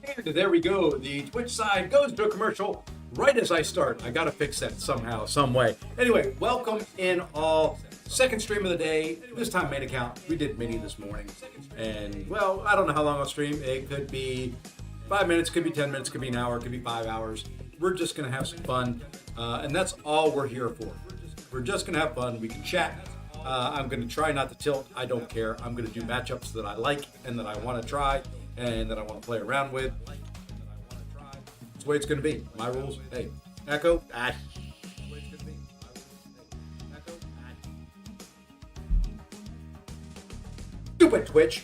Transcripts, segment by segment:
And there we go. The Twitch side goes to a commercial right as I start. I gotta fix that somehow, some way. Anyway, welcome in all. Second stream of the day. This time main account. We did mini this morning. And, well, I don't know how long I'll stream. It could be 5 minutes, could be 10 minutes, could be an hour, could be 5 hours. We're just gonna have some fun. And that's all we're here for. We're just gonna have fun. We can chat. I'm gonna try not to tilt. I don't care. I'm gonna do matchups that I like and that I want to try and that I want to play around with. That's the way it's gonna be. My rules. Hey, Echo. Stupid Twitch.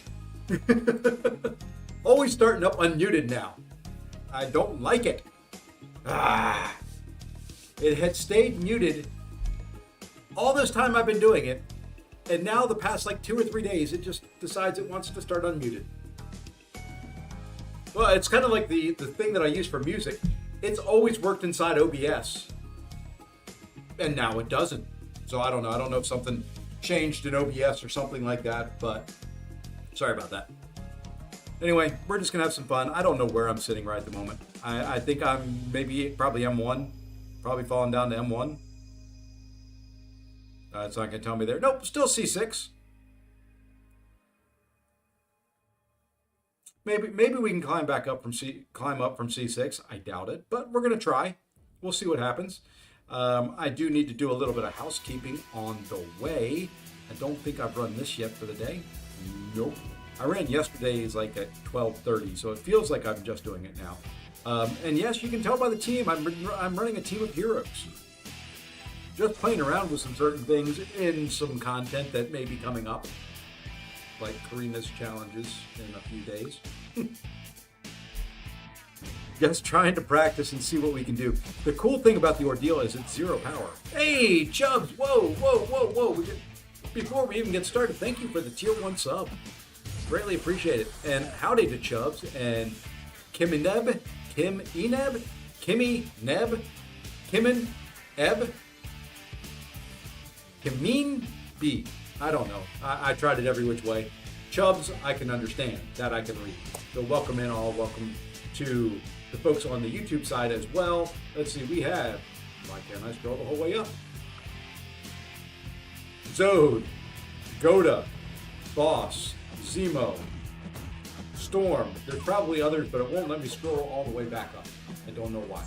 Always starting up unmuted now. I don't like it. It had stayed muted all this time I've been doing it, and now the past like 2 or 3 days, it just decides it wants to start unmuted. Well, it's kind of like the thing that I use for music. It's always worked inside OBS, and now it doesn't. So I don't know. I don't know if something changed in OBS or something like that, but sorry about that. Anyway, we're just gonna have some fun. I don't know where I'm sitting right at the moment. I think I'm probably M1, probably falling down to M1. It's not gonna tell me there. Nope, still C6. Maybe we can climb up from C6. I doubt it, but we're gonna try. We'll see what happens. I do need to do a little bit of housekeeping on the way. I don't think I've run this yet for the day. Nope. I ran yesterday's like at 12:30, so it feels like I'm just doing it now. And yes, you can tell by the team, I'm running a team of heroes. Just playing around with some certain things in some content that may be coming up, like Karina's challenges in a few days. Just trying to practice and see what we can do. The cool thing about the ordeal is it's 0 power. Hey, Chubbs! Whoa, whoa, whoa, whoa! Before we even get started, thank you for the tier 1 sub. Greatly appreciate it. And howdy to Chubbs and Kimmy Neb, Kimmy Neb, Kimmin Eb, Kimeen B. I don't know. I tried it every which way. Chubbs, I can understand. That I can read. So welcome in all. Welcome to the folks on the YouTube side as well. Let's see. We have, why can't I scroll the whole way up? Zode, Goda, Boss, Zemo, Storm. There's probably others, but it won't let me scroll all the way back up. I don't know why.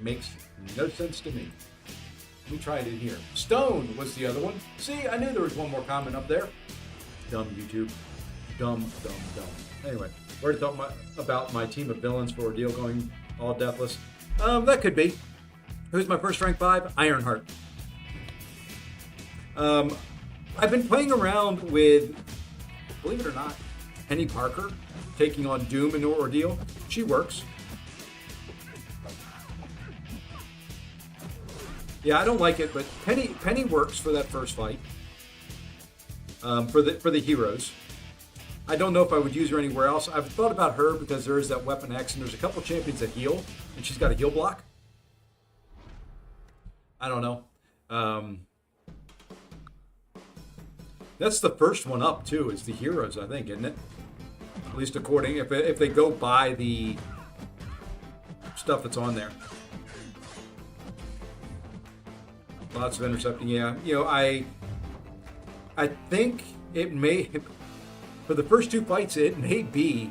Makes no sense to me. Let me try it in here. Stone was the other one. See, I knew there was one more comment up there. Dumb YouTube. Dumb. Anyway, we're talking about my team of villains for Ordeal going all deathless. That could be. Who's my first rank 5? Ironheart. I've been playing around with, believe it or not, Penny Parker taking on Doom in Ordeal. She works. Yeah, I don't like it, but Penny works for that first fight. For the heroes. I don't know if I would use her anywhere else. I've thought about her because there is that Weapon X, and there's a couple champions that heal, and she's got a heal block. I don't know. That's the first one up too. Is the heroes, I think, isn't it? At least according if they go by the stuff that's on there. Lots of intercepting. Yeah, you know, I think it may for the first 2 fights. It may be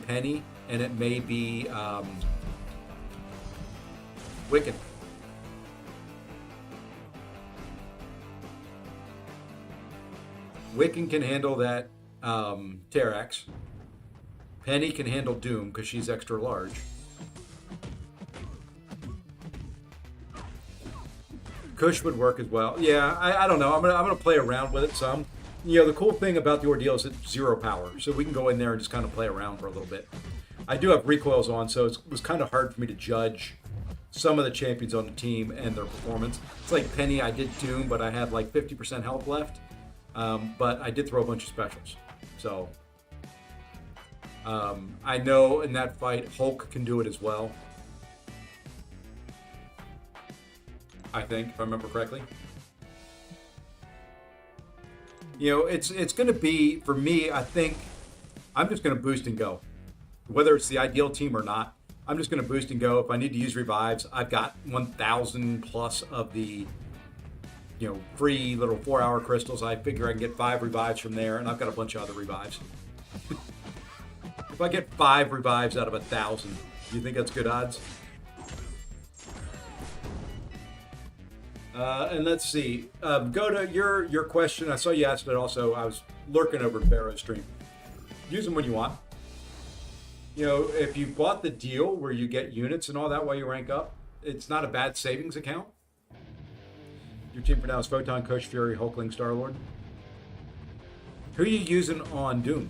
Penny and it may be Wicked. Wiccan can handle that Terrax. Penny can handle Doom because she's extra large. Kush would work as well. Yeah, I don't know. I'm gonna play around with it some. You know, the cool thing about the Ordeal is it's 0 power, so we can go in there and just kind of play around for a little bit. I do have recoils on, so it was kind of hard for me to judge some of the champions on the team and their performance. It's like Penny, I did Doom, but I had like 50% health left. But I did throw a bunch of specials. So I know in that fight, Hulk can do it as well. I think, if I remember correctly. You know, it's going to be, for me, I think, I'm just going to boost and go. whether it's the ideal team or not, I'm just going to boost and go. If I need to use revives, I've got 1,000 plus of the free little 4-hour crystals. I figure I can get 5 revives from there, and I've got a bunch of other revives. If I get 5 revives out of 1,000, do you think that's good odds? And let's see. Go to your question. I saw you asked it also. I was lurking over Barrow's stream. Use them when you want. If you bought the deal where you get units and all that while you rank up, it's not a bad savings account. Your team for now is Photon, Coach Fury, Hulkling, Star-Lord. Who are you using on Doom?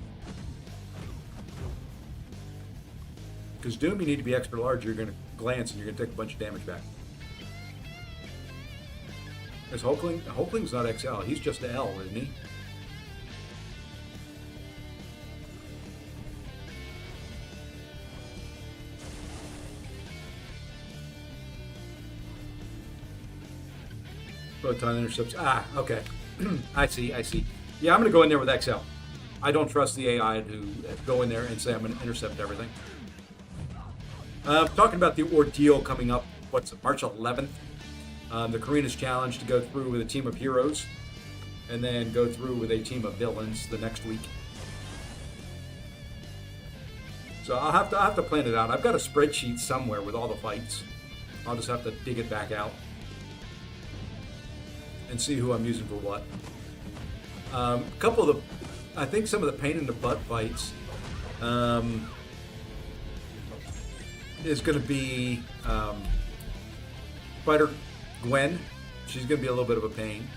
Because Doom, you need to be extra large. You're going to glance and you're going to take a bunch of damage back. Is Hulkling's not XL. He's just an L, isn't he? Photon intercepts. Okay. I see. Yeah, I'm going to go in there with XL. I don't trust the AI to go in there and say I'm going to intercept everything. Talking about the ordeal coming up, March 11th? The Karina's Challenge to go through with a team of heroes and then go through with a team of villains the next week. So I'll have to plan it out. I've got a spreadsheet somewhere with all the fights. I'll just have to dig it back out and see who I'm using for what. I think some of the pain in the butt fights is going to be Spider Gwen. She's going to be a little bit of a pain.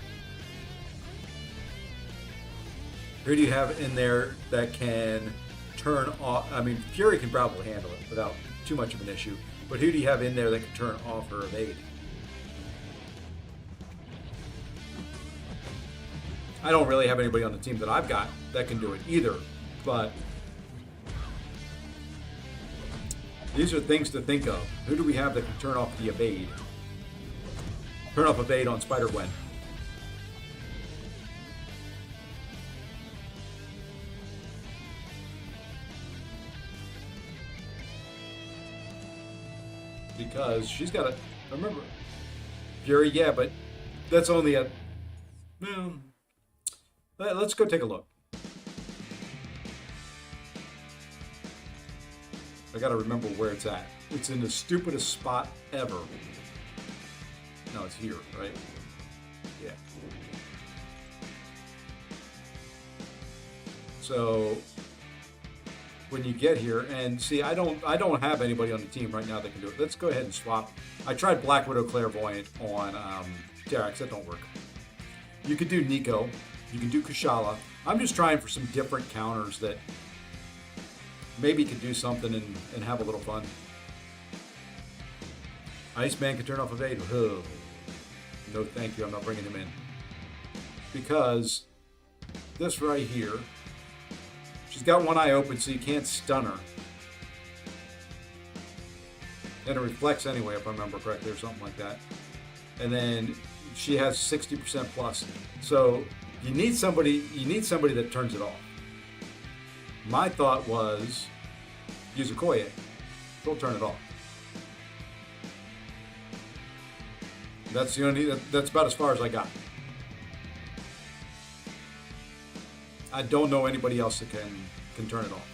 Who do you have in there that can turn off? I mean, Fury can probably handle it without too much of an issue. But who do you have in there that can turn off her evade? I don't really have anybody on the team that I've got that can do it either. But these are things to think of. Who do we have that can turn off the evade? Turn off evade on Spider-Gwen. Because she's got a... Remember, Fury, yeah, but that's only a... Well, let's go take a look. I gotta remember where it's at. It's in the stupidest spot ever. No, it's here, right? Yeah. So when you get here, and see, I don't have anybody on the team right now that can do it. Let's go ahead and swap. I tried Black Widow Clairvoyant on Terax. That don't work. You could do Nico. You can do Kushala. I'm just trying for some different counters that maybe could do something and have a little fun. Iceman can turn off evade. Oh. No, thank you. I'm not bringing him in. Because this right here, she's got one eye open, so you can't stun her. And it reflects anyway, if I remember correctly, or something like that. And then she has 60% plus. So you need somebody that turns it off. My thought was use Okoye. She'll turn it off. That's about as far as I got. I don't know anybody else that can turn it off.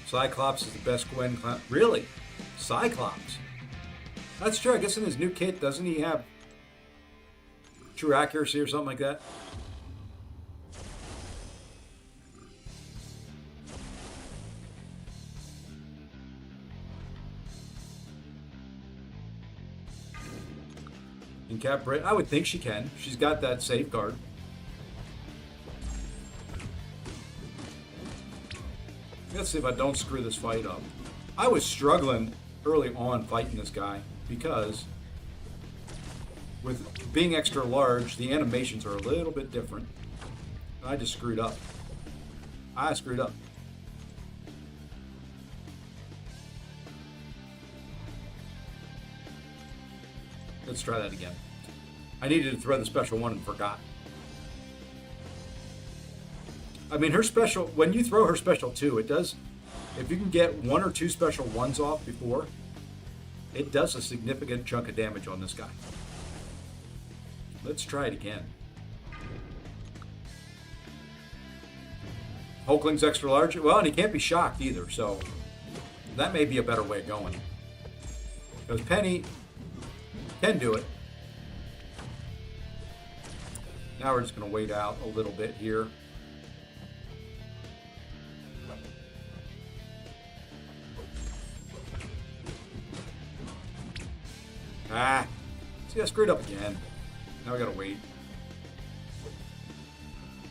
Cyclops is the best Gwen clown. Really? Cyclops? That's true. I guess in his new kit, doesn't he have true accuracy or something like that? In Cap Brit, I would think she can. She's got that safeguard. Let's see if I don't screw this fight up. I was struggling early on fighting this guy because with being extra large, the animations are a little bit different. I just screwed up. I screwed up. Let's try that again. I needed to throw the special one and forgot. I mean, her special, when you throw her special 2, it does, if you can get 1 or 2 special 1s off before, it does a significant chunk of damage on this guy. Let's try it again. Hulkling's extra large. Well, and he can't be shocked either, so that may be a better way of going. Because Penny can do it. Now we're just going to wait out a little bit here. Ah, see, I screwed up again. Now I gotta wait.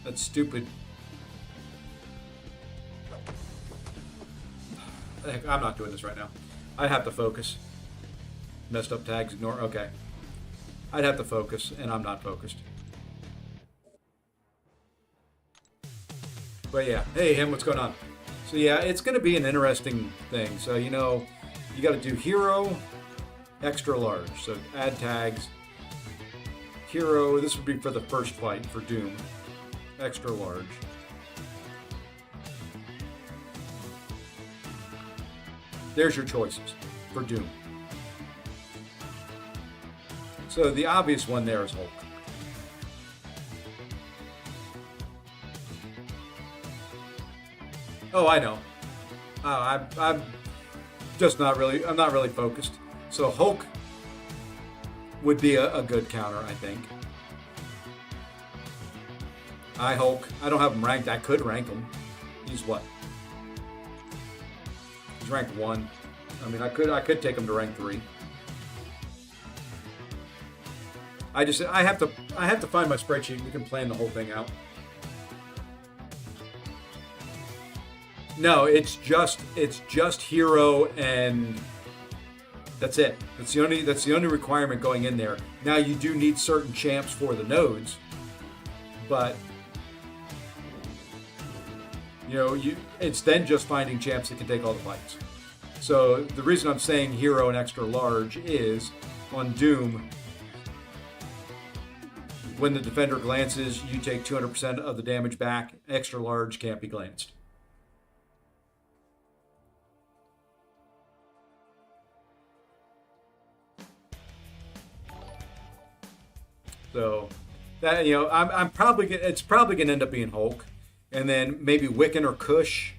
That's stupid. Heck, I'm not doing this right now. I'd have to focus. Messed up tags, ignore. Okay. I'd have to focus, and I'm not focused. But yeah, hey, him, what's going on? So yeah, it's gonna be an interesting thing. So, you know, you gotta do hero, extra large. So add tags. Hero, this would be for the first fight for Doom. Extra large. There's your choices for Doom. So the obvious one there is Hulk. Oh, I know. I'm just not really. I'm not really focused. So Hulk would be a good counter, I think. Hulk. I don't have him ranked. I could rank him. He's what? He's ranked 1. I mean, I could take him to rank 3. I have to find my spreadsheet. We can plan the whole thing out. No, it's just hero, and that's it. That's the only requirement going in there. Now you do need certain champs for the nodes, but you know, it's then just finding champs that can take all the fights. So the reason I'm saying hero and extra large is on Doom, when the defender glances, you take 200% of the damage back. Extra large can't be glanced. So that, you know, it's probably gonna end up being Hulk, and then maybe Wiccan or Kush.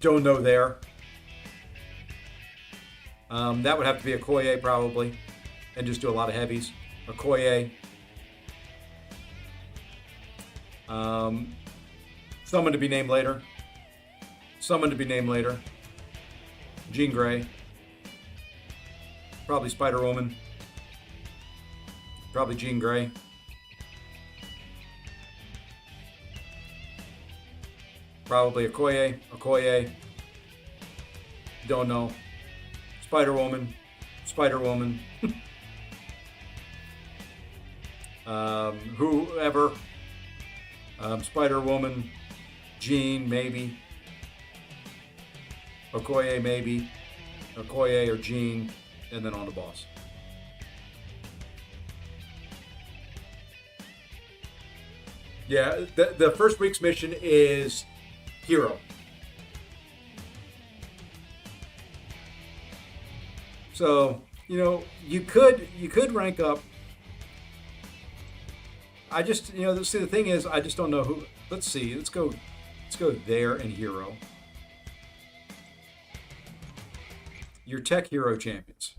Don't know there. That would have to be a Okoye probably, and just do a lot of heavies. Okoye. Someone to be named later. Jean Grey. Probably Spider-Woman. Probably Jean Grey. Probably Okoye. Don't know. Spider-Woman. Whoever. Spider-Woman. Jean, maybe. Okoye, maybe. Okoye or Jean. And then on the boss. Yeah, the first week's mission is hero. So, you know, you could rank up. I just, you know, see, the thing is, I just don't know who. Let's see. Let's go there in hero. Your tech hero champions.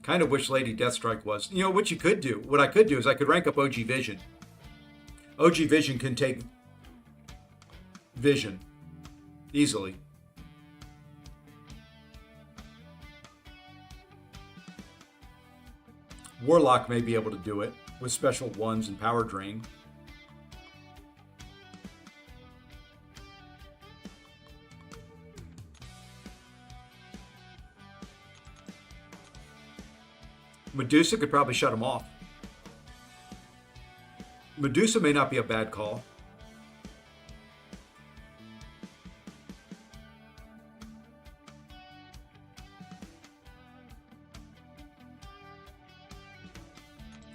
Kind of wish Lady Deathstrike was. You know, what you could do, what I could do is I could rank up OG Vision. OG Vision can take Vision easily. Warlock may be able to do it with special 1s and power drain. Medusa could probably shut him off. Medusa may not be a bad call.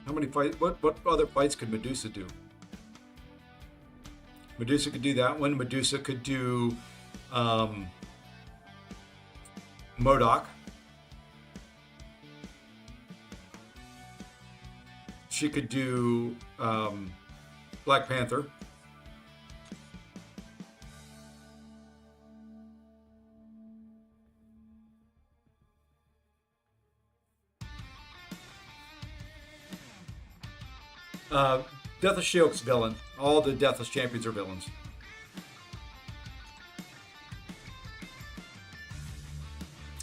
How many fights? What other fights could Medusa do? Medusa could do that one. Medusa could do MODOK. She could do Black Panther. Deathless Shield's villain. All the Deathless champions are villains.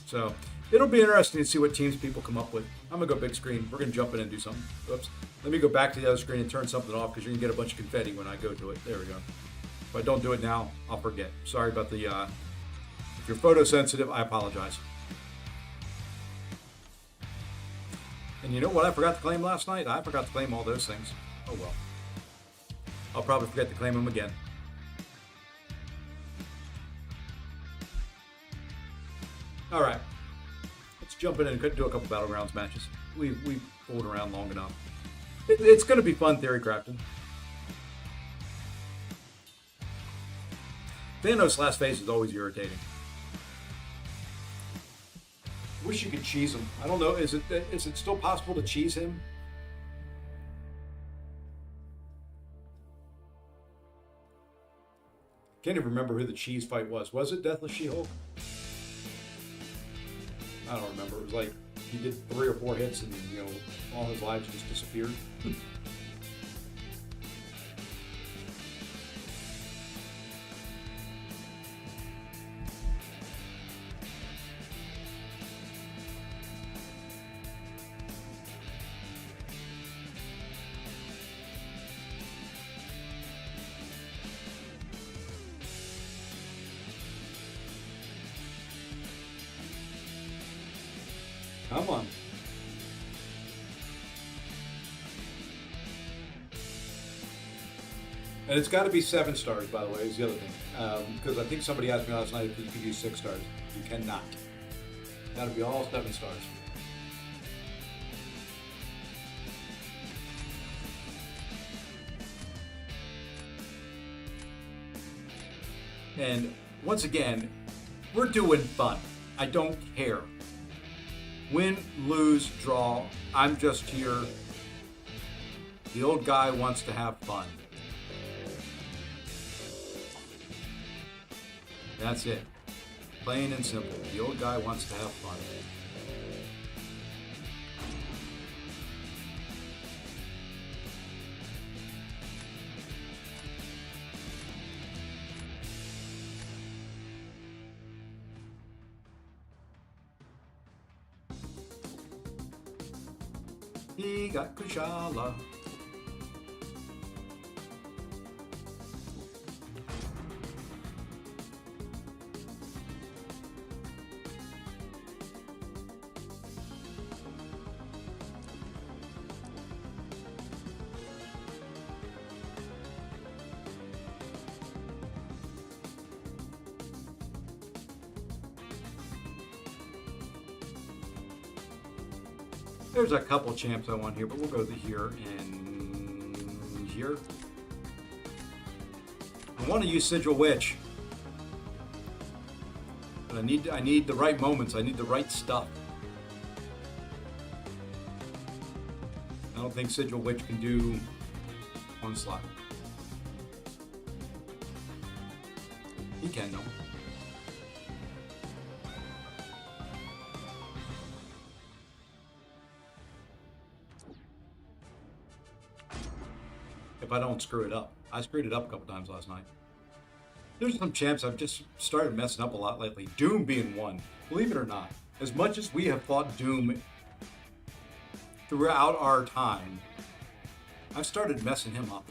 So it'll be interesting to see what teams people come up with. I'm gonna go big screen. We're gonna jump in and do something. Oops. Let me go back to the other screen and turn something off because you're gonna get a bunch of confetti when I go to it. There we go. If I don't do it now, I'll forget. Sorry about the. If you're photosensitive, I apologize. And you know what I forgot to claim last night? I forgot to claim all those things. Oh well. I'll probably forget to claim them again. All right. Let's jump in and do a couple Battlegrounds matches. We've fooled around long enough. It's going to be fun theory crafting. Thanos' last phase is always irritating. Wish you could cheese him. I don't know. Is it still possible to cheese him? Can't even remember who the cheese fight was. Was it Deathless She-Hulk? I don't remember. It was like he did 3 or 4 hits and all his lives just disappeared. Come on. And it's got to be 7 stars, by the way, is the other thing. Because I think somebody asked me last night if you could use 6 stars. You cannot. It's got to be all 7 stars. And once again, we're doing fun. I don't care. Win, lose, draw, I'm just here. The old guy wants to have fun. That's it. Plain and simple. The old guy wants to have fun. He got Kushala. There's a couple champs I want here, but we'll go to here and here. I want to use Sigil Witch, but I need the right moments. I need the right stuff. I don't think Sigil Witch can do one slot. He can though. If I don't screw it up. I screwed it up a couple times last night. There's some champs I've just started messing up a lot lately. Doom being one. Believe it or not. As much as we have fought Doom throughout our time, I've started messing him up.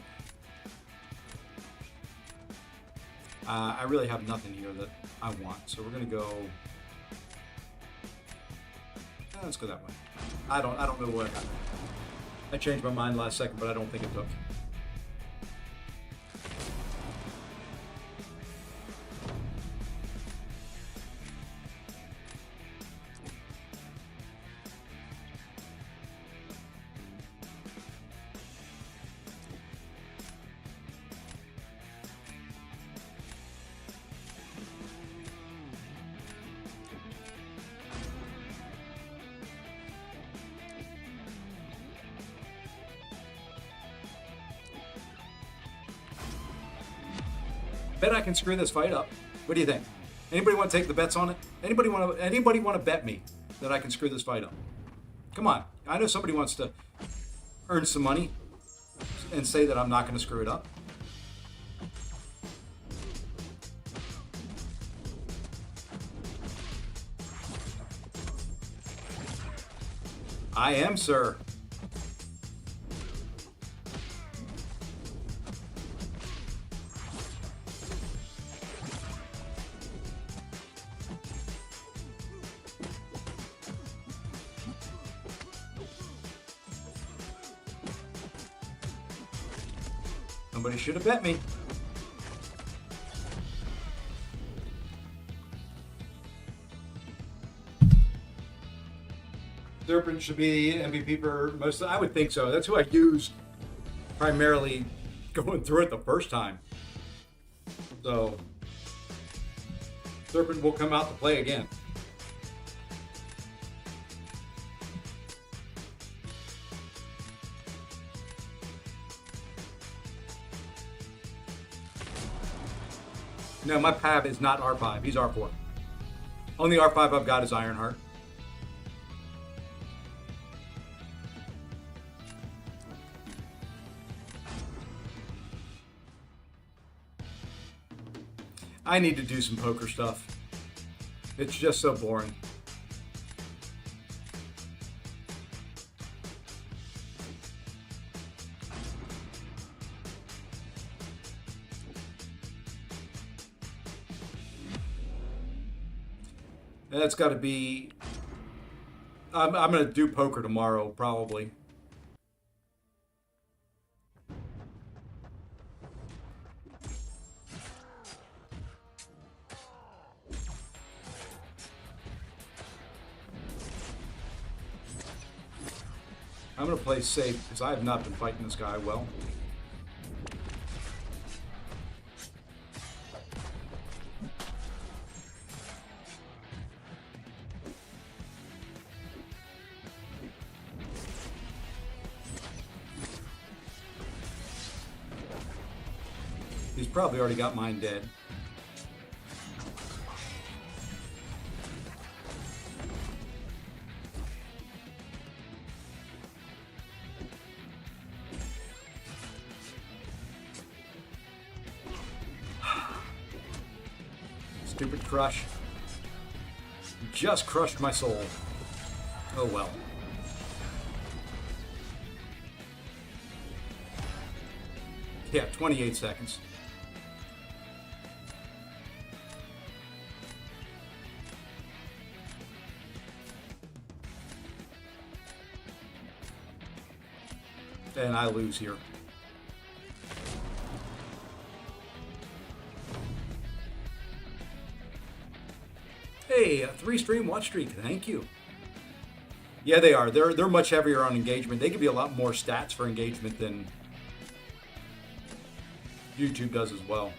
I really have nothing here that I want. So we're going to go... let's go that way. I don't know what I got. I changed my mind last second, but I don't think it took. Bet I can screw this fight up. What do you think? Anybody want to take the bets on it? Anybody want to bet me that I can screw this fight up? Come on. I know somebody wants to earn some money and say that I'm not going to screw it up. I am, sir. Somebody should have bet me. Serpent should be MVP for most. I would think so. That's who I used primarily going through it the first time. So Serpent will come out to play again. No, my Pav is not R5. He's R4. Only R5 I've got is Ironheart. I need to do some poker stuff. It's just so boring. That's got to be... I'm going to do poker tomorrow, probably. I'm going to play safe because I have not been fighting this guy well. He's probably already got mine dead. Stupid crush. Just crushed my soul. Oh well. Yeah, 28 seconds. And I lose here. Hey, a 3-stream watch streak. Thank you. Yeah, they are. They're much heavier on engagement. They give you a lot more stats for engagement than YouTube does as well.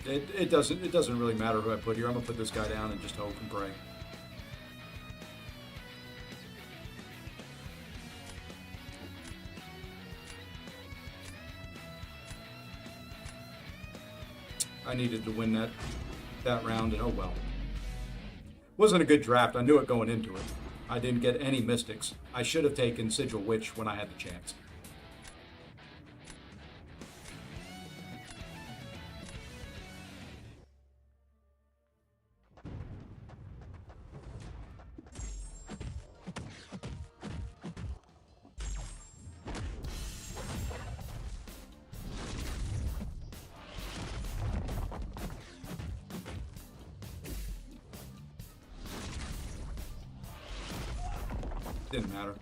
It doesn't really matter who I put here. I'm gonna put this guy down and just hope and pray. I needed to win that round, and oh well. Wasn't a good draft. I knew it going into it. I didn't get any mystics. I should have taken Sigil Witch when I had the chance. Didn't matter.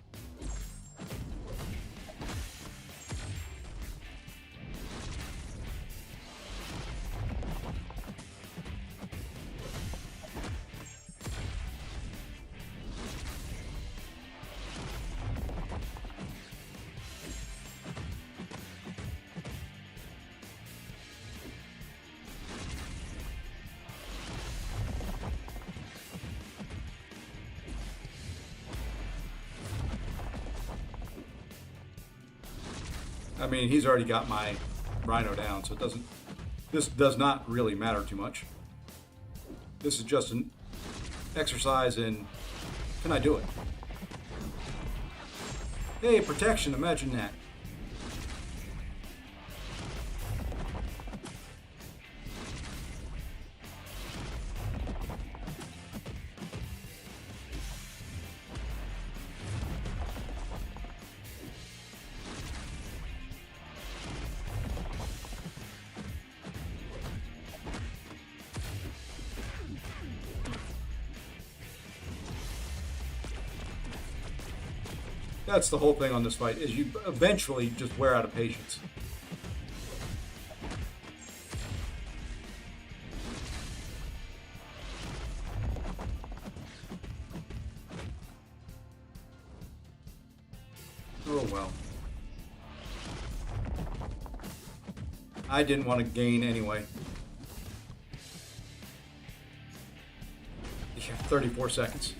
I mean, he's already got my Rhino down, so it doesn't. This does not really matter too much. This is just an exercise in, can I do it? Hey, protection, imagine that. That's the whole thing on this fight, is you eventually just wear out of patience. Oh well. I didn't want to gain anyway. Yeah, 34 seconds.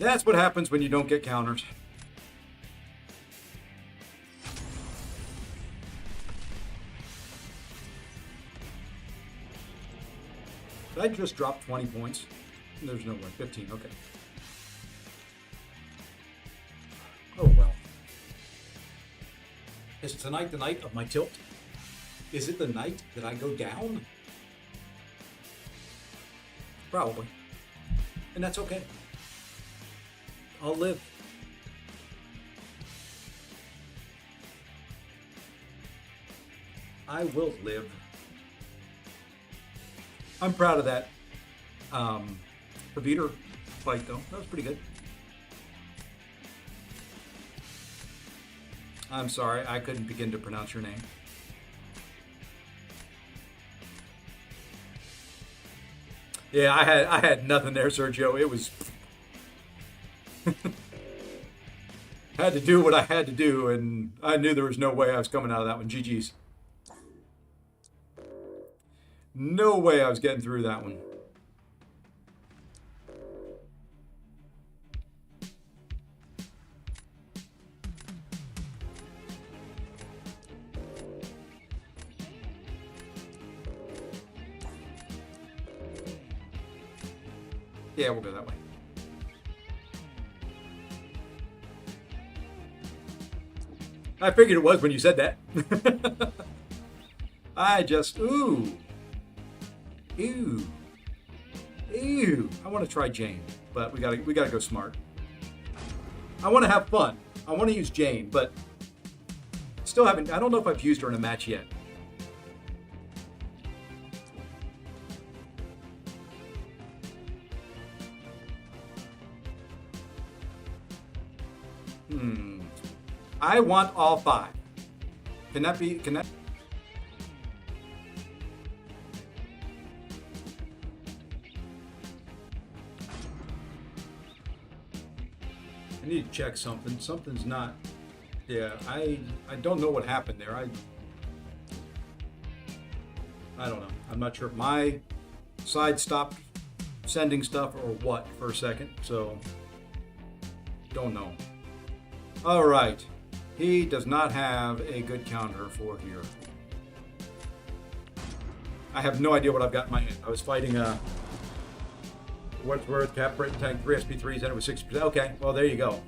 That's what happens when you don't get counters. Did I just drop 20 points? There's no way. 15, okay. Oh well. Is tonight the night of my tilt? Is it the night that I go down? Probably. And that's okay. I'll live. I will live. I'm proud of that Paviter fight, though. That was pretty good. I'm sorry, I couldn't begin to pronounce your name. Yeah, I had nothing there, Sergio. It was had to do what I had to do, and I knew there was no way I was coming out of that one. GG's. No way I was getting through that one. Yeah, we'll go that way. I figured it was when you said that. I just, ooh. I want to try Jane, but we gotta go smart. I want to have fun. I want to use Jane, but still haven't. I don't know if I've used her in a match yet. I want all 5. Can that be? Can that? I need to check something. Something's not. Yeah, I don't know what happened there. I don't know. I'm not sure if my side stopped sending stuff or what for a second. So don't know. All right. He does not have a good counter for here. I have no idea what I've got in my hand. I was fighting Wordsworth, Cap Britain Tank, 3 SP3s, and it was 60%. Okay, well, there you go.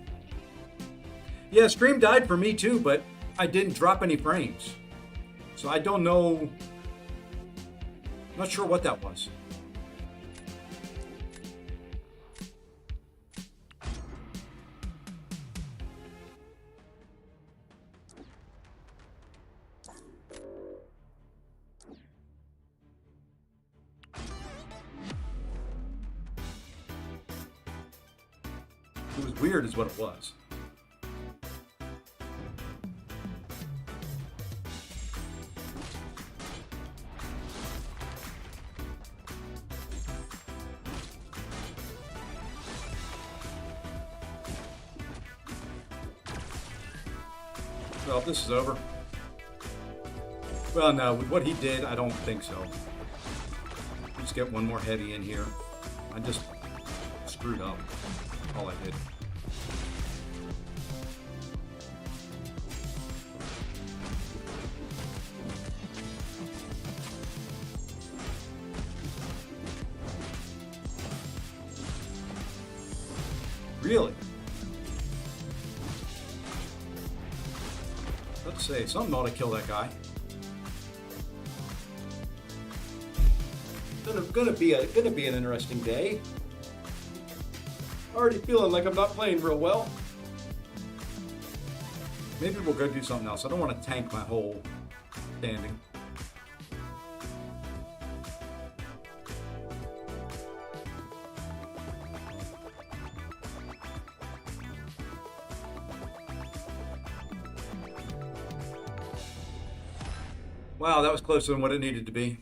Yeah, stream died for me too, but I didn't drop any frames. So I don't know. Not sure what that was. It was weird is what it was. Well, this is over. Well, no, with what he did, I don't think so. Let's get one more heavy in here. I just screwed up. All I did. Really? Let's see. Something ought to kill that guy. Gonna be an interesting day. Already feeling like I'm not playing real well. Maybe we'll go do something else. I don't want to tank my whole standing. Wow, that was closer than what it needed to be.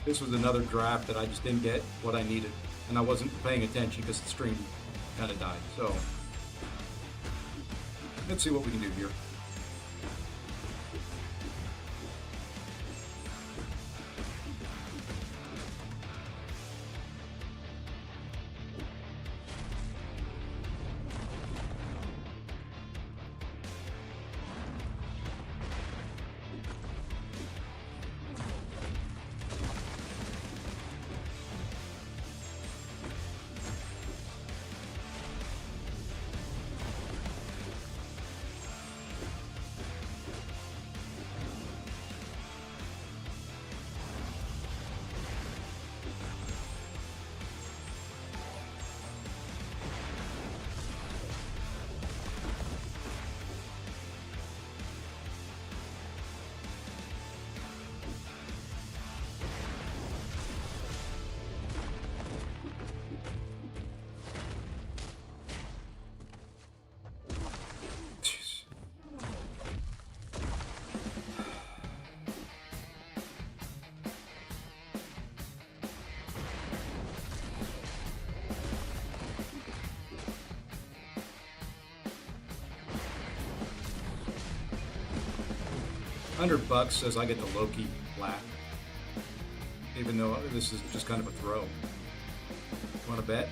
This was another draft that I just didn't get what I needed, and I wasn't paying attention because the stream kind of died. So let's see what we can do here. $100 says I get the Loki flat, even though this is just kind of a throw. Want to bet?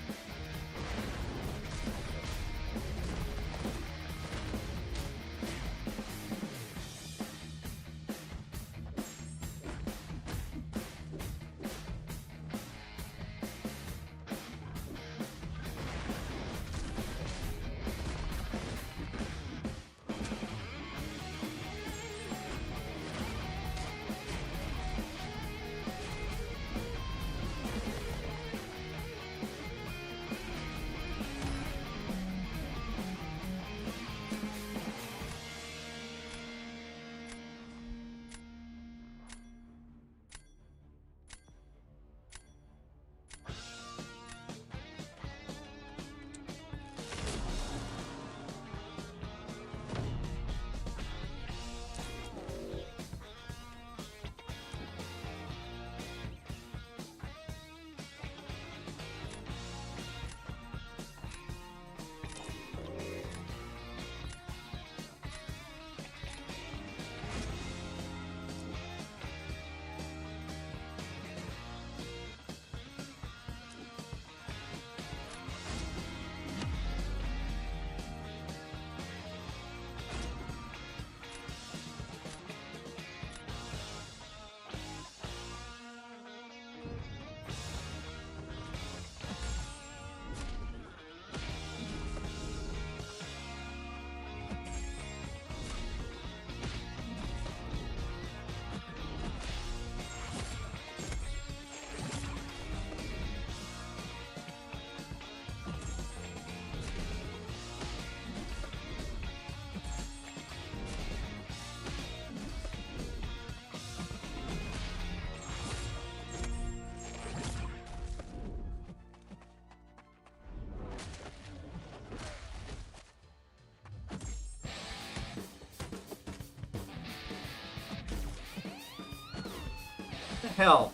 The hell?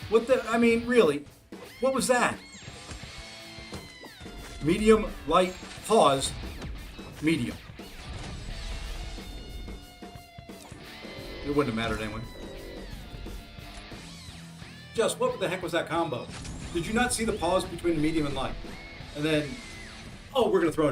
What the? I mean, really? What was that? Medium, light, pause, medium. It wouldn't have mattered anyway. Just what the heck was that combo? Did you not see the pause between the medium and light? And then, oh, we're going to throw another.